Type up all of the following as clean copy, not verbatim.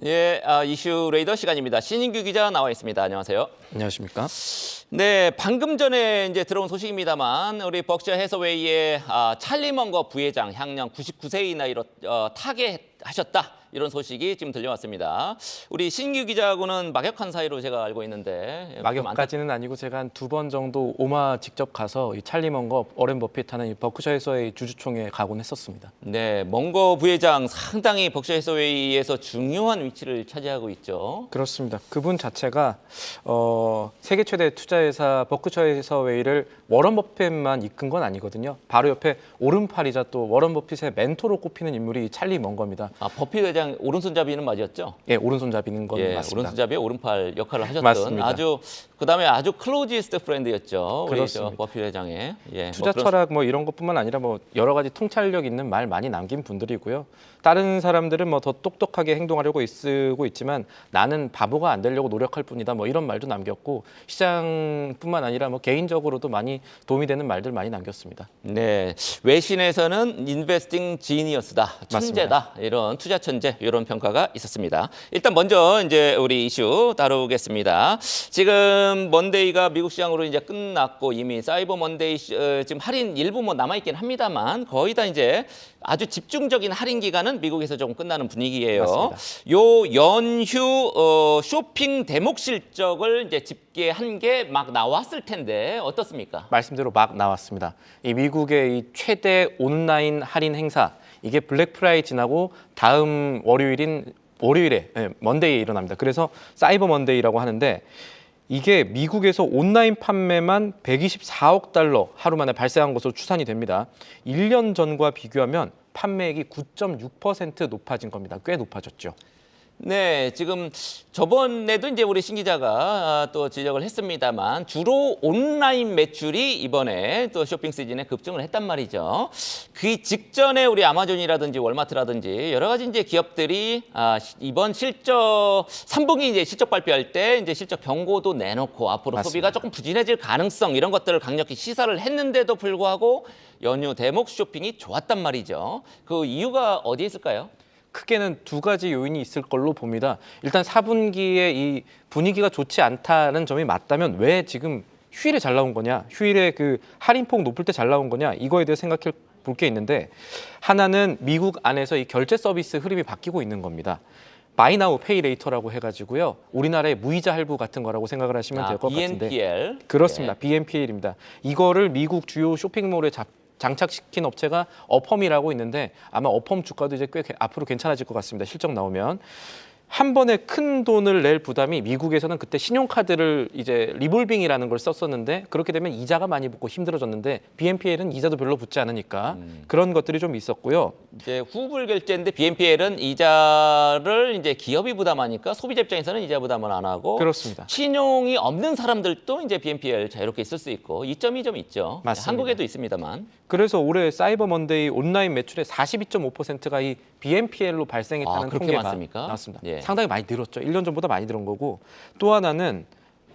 예, 이슈 레이더 시간입니다. 신인규 기자 나와 있습니다. 안녕하세요. 안녕하십니까? 네, 방금 전에 이제 들어온 소식입니다만 우리 벅셔 해서웨이의 찰리 먼거 부회장 향년 99세의 나이로 타계하셨다. 이런 소식이 지금 들려왔습니다. 우리 신규 기자하고는 막역한 사이로 제가 알고 있는데 막역까지는 아니고 제가 한 2번 정도 오마 직접 가서 이 찰리 먼거, 워렌 버핏하는 이 버크셔 해서웨이 주주총회에 가곤 했었습니다. 네, 먼거 부회장 상당히 벅셔 해서웨이에서 중요한 위치를 차지하고 있죠. 그렇습니다. 그분 자체가 세계 최대 투자회사 버크셔 해서웨이를 워런 버핏만 이끈 건 아니거든요. 바로 옆에 오른팔이자 또 워런 버핏의 멘토로 꼽히는 인물이 찰리 먼거입니다. 버핏 회장 오른손잡이는 맞았죠? 예, 오른손잡이는 건 예, 맞습니다. 오른손잡이의 오른팔 역할을 하셨던 맞습니다. 그다음에 아주 클로지스트 프렌드였죠. 그렇습니다. 우리 버핏 회장의 투자 철학 이런 것뿐만 아니라 여러 가지 통찰력 있는 말 많이 남긴 분들이고요. 다른 사람들은 더 똑똑하게 행동하려고 쓰고 있지만 나는 바보가 안 되려고 노력할 뿐이다. 이런 말도 남겼고 시장뿐만 아니라 개인적으로도 많이 도움이 되는 말들 많이 남겼습니다. 네, 외신에서는 인베스팅 지니어스다, 천재다 맞습니다. 이런 투자 천재 이런 평가가 있었습니다. 일단 먼저 이제 우리 이슈 다루겠습니다. 지금 먼데이가 미국 시장으로 이제 끝났고 이미 사이버 먼데이 지금 할인 일부 남아 있긴 합니다만 거의 다 이제 아주 집중적인 할인 기간은 미국에서 조금 끝나는 분위기예요. 맞습니다. 요 연휴 쇼핑 대목 실적을 이제 집계한 게 막 나왔을 텐데 어떻습니까? 말씀대로 막 나왔습니다. 이 미국의 이 최대 온라인 할인 행사 이게 블랙 프라이데이 지나고 다음 월요일에 먼데이에 일어납니다. 그래서 사이버 먼데이라고 하는데 이게 미국에서 온라인 판매만 124억 달러 하루 만에 발생한 것으로 추산이 됩니다. 1년 전과 비교하면 판매액이 9.6% 높아진 겁니다. 꽤 높아졌죠. 네, 지금 저번에도 이제 우리 신 기자가 또 지적을 했습니다만 주로 온라인 매출이 이번에 또 쇼핑 시즌에 급증을 했단 말이죠. 그 직전에 우리 아마존이라든지 월마트라든지 여러 가지 이제 기업들이 이번 실적 3분기 이제 실적 발표할 때 이제 실적 경고도 내놓고 앞으로 맞습니다. 소비가 조금 부진해질 가능성 이런 것들을 강력히 시사를 했는데도 불구하고 연휴 대목 쇼핑이 좋았단 말이죠. 그 이유가 어디에 있을까요? 크게는 두 가지 요인이 있을 걸로 봅니다. 일단 4분기에 이 분위기가 좋지 않다는 점이 맞다면 왜 지금 휴일에 잘 나온 거냐? 휴일에 그 할인폭 높을 때 잘 나온 거냐? 이거에 대해 생각해 볼 게 있는데 하나는 미국 안에서 이 결제 서비스 흐름이 바뀌고 있는 겁니다. 바이 나우 페이 레이터라고 해가지고요. 우리나라의 무이자 할부 같은 거라고 생각을 하시면 될 것 같은데. BNPL. 그렇습니다. 네. BNPL입니다. 이거를 미국 주요 쇼핑몰에 장착시킨 업체가 어펌이라고 있는데 아마 어펌 주가도 이제 꽤 앞으로 괜찮아질 것 같습니다. 실적 나오면. 한 번에 큰 돈을 낼 부담이 미국에서는 그때 신용카드를 이제 리볼빙이라는 걸 썼었는데 그렇게 되면 이자가 많이 붙고 힘들어졌는데 BNPL은 이자도 별로 붙지 않으니까 그런 것들이 좀 있었고요. 이제 후불 결제인데 BNPL은 이자를 이제 기업이 부담하니까 소비자 입장에서는 이자 부담을 안 하고 그렇습니다. 신용이 없는 사람들도 이제 BNPL 자유롭게 쓸 수 있고 이점이 좀 있죠. 맞습니다. 한국에도 있습니다만. 그래서 올해 사이버 먼데이 온라인 매출의 42.5%가 이 BNPL로 발생했다는 그렇게 통계가 많습니까? 나왔습니다. 예. 상당히 많이 늘었죠. 1년 전보다 많이 늘은 거고 또 하나는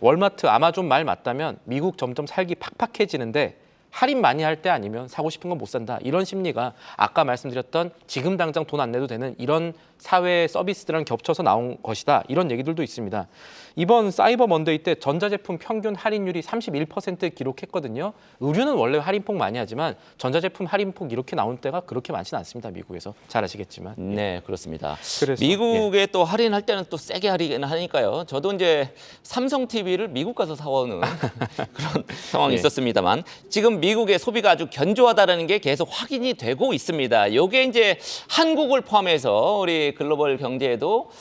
월마트, 아마존 말 맞다면 미국 점점 살기 팍팍해지는데 할인 많이 할 때 아니면 사고 싶은 건 못 산다. 이런 심리가 아까 말씀드렸던 지금 당장 돈 안 내도 되는 이런 사회 서비스들랑 겹쳐서 나온 것이다. 이런 얘기들도 있습니다. 이번 사이버 먼데이 때 전자제품 평균 할인율이 31% 기록했거든요. 의류는 원래 할인폭 많이 하지만 전자제품 할인폭 이렇게 나온 때가 그렇게 많지는 않습니다. 미국에서. 잘 아시겠지만. 네, 그렇습니다. 그래서, 미국에 또 할인할 때는 또 세게 할인하니까요. 저도 이제 삼성 TV를 미국 가서 사오는 그런 상황이 예. 있었습니다만 지금 미국의 소비가 아주 견조하다는 게 계속 확인이 되고 있습니다. 이게 이제 한국을 포함해서 우리 글로벌 경제에도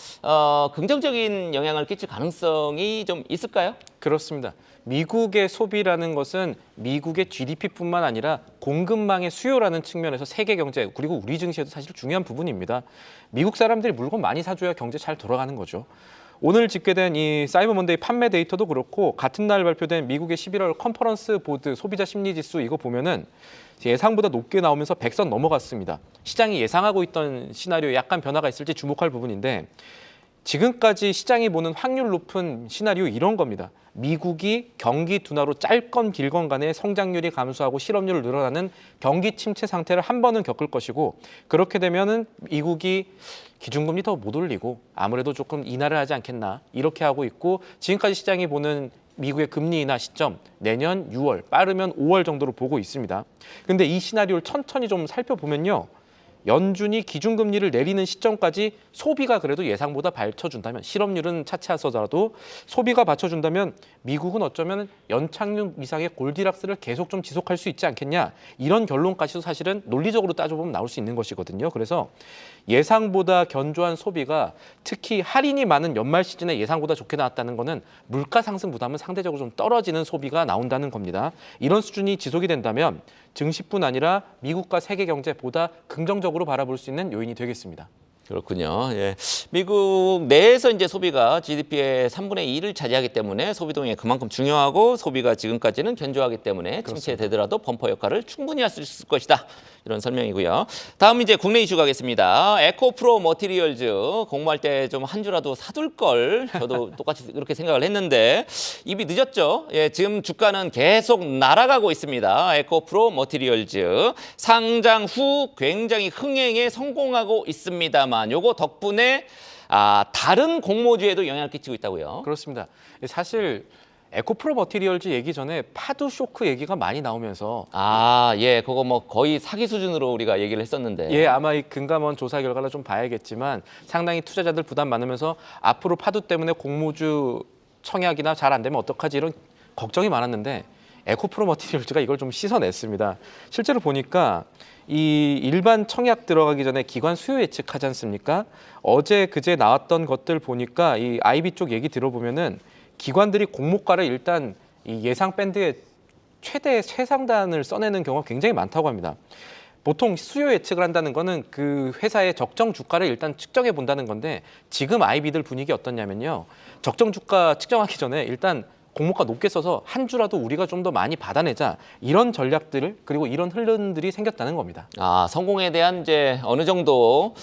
긍정적인 영향을 끼칠 가능성이 좀 있을까요? 그렇습니다. 미국의 소비라는 것은 미국의 GDP뿐만 아니라 공급망의 수요라는 측면에서 세계 경제 그리고 우리 증시에도 사실 중요한 부분입니다. 미국 사람들이 물건 많이 사줘야 경제 잘 돌아가는 거죠. 오늘 집계된 이 사이버 먼데이 판매 데이터도 그렇고 같은 날 발표된 미국의 11월 컨퍼런스 보드 소비자 심리 지수 이거 보면은 예상보다 높게 나오면서 100선 넘어갔습니다. 시장이 예상하고 있던 시나리오에 약간 변화가 있을지 주목할 부분인데 지금까지 시장이 보는 확률 높은 시나리오 이런 겁니다. 미국이 경기 둔화로 짧건 길건 간에 성장률이 감소하고 실업률 늘어나는 경기 침체 상태를 한 번은 겪을 것이고, 그렇게 되면은 미국이 기준금리 더 못 올리고 아무래도 조금 인하를 하지 않겠나 이렇게 하고 있고, 지금까지 시장이 보는 미국의 금리 인하 시점 내년 6월, 빠르면 5월 정도로 보고 있습니다. 근데 이 시나리오를 천천히 좀 살펴보면요, 연준이 기준금리를 내리는 시점까지 소비가 그래도 예상보다 받쳐준다면, 실업률은 차치하더라도 소비가 받쳐준다면 미국은 어쩌면 연착륙 이상의 골디락스를 계속 좀 지속할 수 있지 않겠냐, 이런 결론까지도 사실은 논리적으로 따져보면 나올 수 있는 것이거든요. 그래서 예상보다 견조한 소비가 특히 할인이 많은 연말 시즌에 예상보다 좋게 나왔다는 것은 물가 상승 부담은 상대적으로 좀 떨어지는 소비가 나온다는 겁니다. 이런 수준이 지속이 된다면 증시뿐 아니라 미국과 세계 경제보다 긍정적으로 바라볼 수 있는 요인이 되겠습니다. 그렇군요. 예. 미국 내에서 이제 소비가 GDP의 3분의 2를 차지하기 때문에 소비 동향이 그만큼 중요하고, 소비가 지금까지는 견조하기 때문에 침체되더라도 범퍼 역할을 충분히 할 수 있을 것이다. 이런 설명이고요. 다음 이제 국내 이슈 가겠습니다. 에코프로 머티리얼즈, 공모할 때 좀 한 주라도 사둘 걸, 저도 똑같이 그렇게 생각을 했는데 입이 늦었죠. 예, 지금 주가는 계속 날아가고 있습니다. 에코프로 머티리얼즈 상장 후 굉장히 흥행에 성공하고 있습니다만, 요거 덕분에 다른 공모주에도 영향을 끼치고 있다고요. 그렇습니다. 사실 에코프로 머티리얼즈 얘기 전에 파도 쇼크 얘기가 많이 나오면서 예, 그거 뭐 거의 사기 수준으로 우리가 얘기를 했었는데. 예, 아마 이 금감원 조사 결과를 좀 봐야겠지만 상당히 투자자들 부담 많으면서 앞으로 파도 때문에 공모주 청약이나 잘 안 되면 어떡하지, 이런 걱정이 많았는데 에코프로 머티리얼즈가 이걸 좀 씻어냈습니다. 실제로 보니까 이 일반 청약 들어가기 전에 기관 수요 예측하지 않습니까? 어제 그제 나왔던 것들 보니까 이 IB 쪽 얘기 들어보면은 기관들이 공모가를 일단 이 예상 밴드의 최대 최상단을 써내는 경우가 굉장히 많다고 합니다. 보통 수요 예측을 한다는 거는 그 회사의 적정 주가를 일단 측정해 본다는 건데, 지금 IB들 분위기 어떻냐면요, 적정 주가 측정하기 전에 일단 공모가 높게 써서 한 주라도 우리가 좀 더 많이 받아내자, 이런 전략들을, 그리고 이런 흐름들이 생겼다는 겁니다. 성공에 대한 이제 어느 정도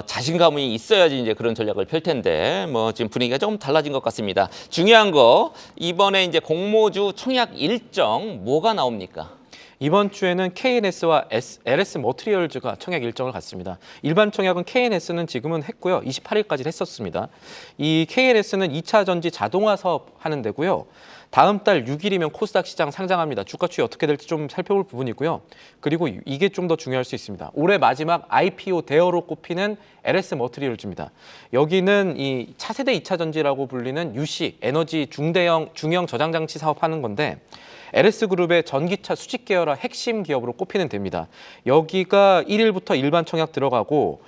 자신감이 있어야지 이제 그런 전략을 펼 텐데, 뭐 지금 분위기가 좀 달라진 것 같습니다. 중요한 거, 이번에 이제 공모주 청약 일정 뭐가 나옵니까? 이번 주에는 KNS와 LS 머티리얼즈가 청약 일정을 갖습니다. 일반 청약은 KNS는 지금은 했고요. 28일까지 했었습니다. 이 KNS는 2차 전지 자동화 사업 하는 데고요. 다음 달 6일이면 코스닥 시장 상장합니다. 주가 추이 어떻게 될지 좀 살펴볼 부분이고요. 그리고 이게 좀 더 중요할 수 있습니다. 올해 마지막 IPO 대어로 꼽히는 LS 머티리얼즈입니다. 여기는 이 차세대 2차 전지라고 불리는 UC, 에너지 중형 저장 장치 사업하는 건데, LS그룹의 전기차 수직 계열화 핵심 기업으로 꼽히는 데입니다. 여기가 1일부터 일반 청약 들어가고,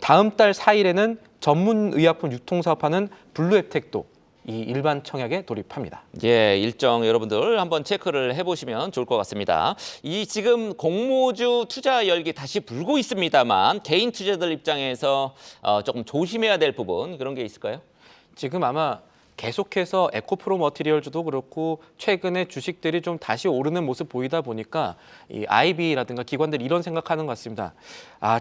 다음 달 4일에는 전문 의약품 유통 사업하는 블루앱텍도 이 일반 청약에 돌입합니다. 예, 일정 여러분들 한번 체크를 해보시면 좋을 것 같습니다. 이 지금 공모주 투자 열기 다시 불고 있습니다만, 개인 투자자들 입장에서 조금 조심해야 될 부분, 그런 게 있을까요? 지금 아마 계속해서 에코프로 머티리얼즈도 그렇고 최근에 주식들이 좀 다시 오르는 모습 보이다 보니까 이 IB라든가 기관들이 이런 생각하는 것 같습니다.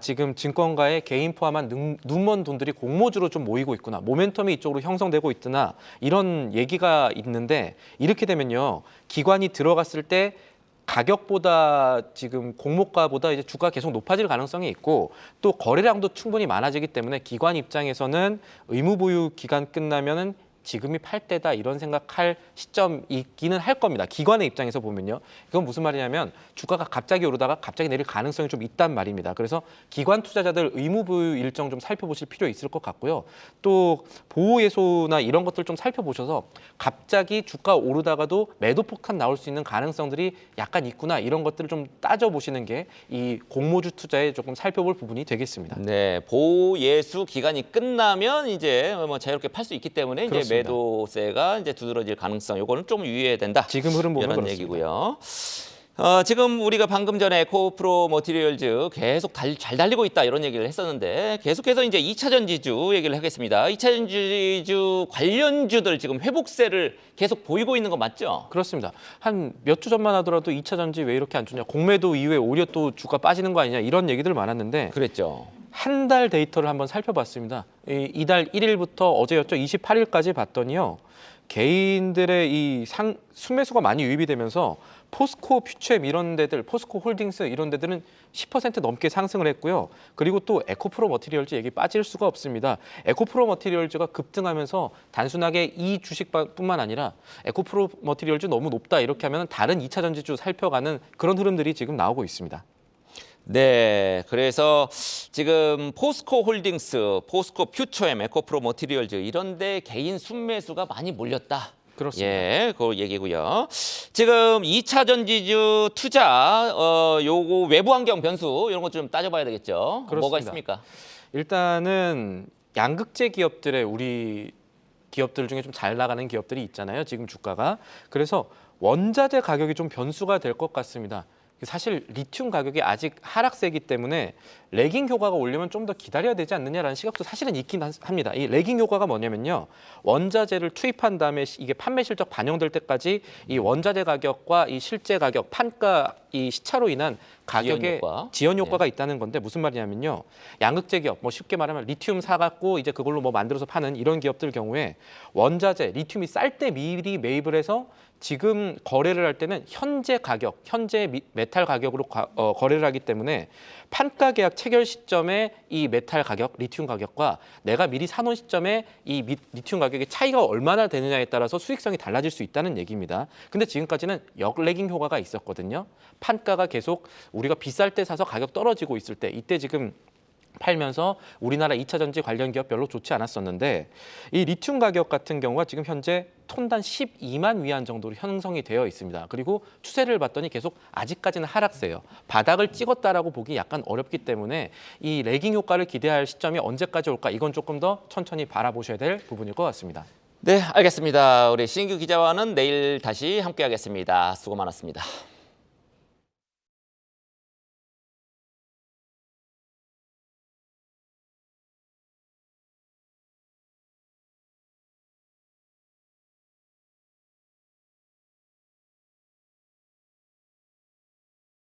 지금 증권가에 개인 포함한 눈먼 돈들이 공모주로 좀 모이고 있구나, 모멘텀이 이쪽으로 형성되고 있구나, 이런 얘기가 있는데, 이렇게 되면요, 기관이 들어갔을 때 가격보다 지금 공모가보다 이제 주가 계속 높아질 가능성이 있고, 또 거래량도 충분히 많아지기 때문에 기관 입장에서는 의무 보유 기간 끝나면은 지금이 팔 때다, 이런 생각할 시점이 있기는 할 겁니다. 기관의 입장에서 보면요. 이건 무슨 말이냐면 주가가 갑자기 오르다가 갑자기 내릴 가능성이 좀 있단 말입니다. 그래서 기관 투자자들 의무 보유 일정 좀 살펴보실 필요 있을 것 같고요. 또 보호 예소나 이런 것들 좀 살펴보셔서 갑자기 주가 오르다가도 매도 폭탄 나올 수 있는 가능성들이 약간 있구나, 이런 것들을 좀 따져보시는 게 이 공모주 투자에 조금 살펴볼 부분이 되겠습니다. 네, 보호 예수 기간이 끝나면 이제 뭐 자유롭게 팔 수 있기 때문에 이제 그렇습니다. 매도세가 이제 두드러질 가능성, 요거는 좀 유의해야 된다. 지금 흐름 보면 이런 그렇습니다. 얘기고요. 지금 우리가 방금 전에 에코프로 머티리얼즈 계속 잘 달리고 있다, 이런 얘기를 했었는데, 계속해서 이제 2차 전지주 얘기를 하겠습니다. 2차 전지주 관련주들 지금 회복세를 계속 보이고 있는 거 맞죠? 그렇습니다. 한 몇 주 전만 하더라도 2차 전지 왜 이렇게 안 좋냐, 공매도 이후에 오히려 또 주가 빠지는 거 아니냐, 이런 얘기들 많았는데, 그랬죠. 한 달 데이터를 한번 살펴봤습니다. 이달 1일부터 어제였죠. 28일까지 봤더니요. 개인들의 이 순매수가 많이 유입이 되면서 포스코 퓨처엠 이런 데들, 포스코 홀딩스 이런 데들은 10% 넘게 상승을 했고요. 그리고 또 에코프로 머티리얼즈 얘기 빠질 수가 없습니다. 에코프로 머티리얼즈가 급등하면서 단순하게 이 주식뿐만 아니라 에코프로 머티리얼즈 너무 높다 이렇게 하면 다른 2차 전지주 살펴가는 그런 흐름들이 지금 나오고 있습니다. 네, 그래서 지금 포스코 홀딩스, 포스코 퓨처엠, 에코프로 머티리얼즈 이런 데 개인 순매수가 많이 몰렸다. 그렇습니다. 예, 그 얘기고요. 지금 2차 전지주 투자 요거 외부 환경 변수 이런 것 좀 따져봐야 되겠죠. 그렇습니다. 뭐가 있습니까? 일단은 양극재 기업들의 우리 기업들 중에 좀 잘 나가는 기업들이 있잖아요. 지금 주가가. 그래서 원자재 가격이 좀 변수가 될 것 같습니다. 사실 리튬 가격이 아직 하락세이기 때문에 레깅 효과가 오려면 좀 더 기다려야 되지 않느냐라는 시각도 사실은 있긴 합니다. 이 레깅 효과가 뭐냐면요. 원자재를 투입한 다음에 이게 판매 실적 반영될 때까지 이 원자재 가격과 이 실제 가격, 판가 이 시차로 인한 가격에 지연 효과가 있다는 건데 무슨 말이냐면요. 양극재 기업, 뭐 쉽게 말하면 리튬 사갖고 이제 그걸로 뭐 만들어서 파는 이런 기업들 경우에 원자재, 리튬이 쌀 때 미리 매입을 해서 지금 거래를 할 때는 현재 가격, 현재 메탈 가격으로 거래를 하기 때문에 판가 계약 체결 시점에 이 메탈 가격, 리튬 가격과 내가 미리 사놓은 시점에 이 리튬 가격의 차이가 얼마나 되느냐에 따라서 수익성이 달라질 수 있다는 얘기입니다. 근데 지금까지는 역레깅 효과가 있었거든요. 판가가 계속 우리가 비쌀 때 사서 가격 떨어지고 있을 때 이때 지금 팔면서 우리나라 2차 전지 관련 기업 별로 좋지 않았었는데 이 리튬 가격 같은 경우가 지금 현재 톤당 12만 위안 정도로 형성이 되어 있습니다. 그리고 추세를 봤더니 계속 아직까지는 하락세예요. 바닥을 찍었다라고 보기 약간 어렵기 때문에 이 레깅 효과를 기대할 시점이 언제까지 올까 이건 조금 더 천천히 바라보셔야 될 부분일 것 같습니다. 네, 알겠습니다. 우리 신규 기자와는 내일 다시 함께하겠습니다. 수고 많았습니다.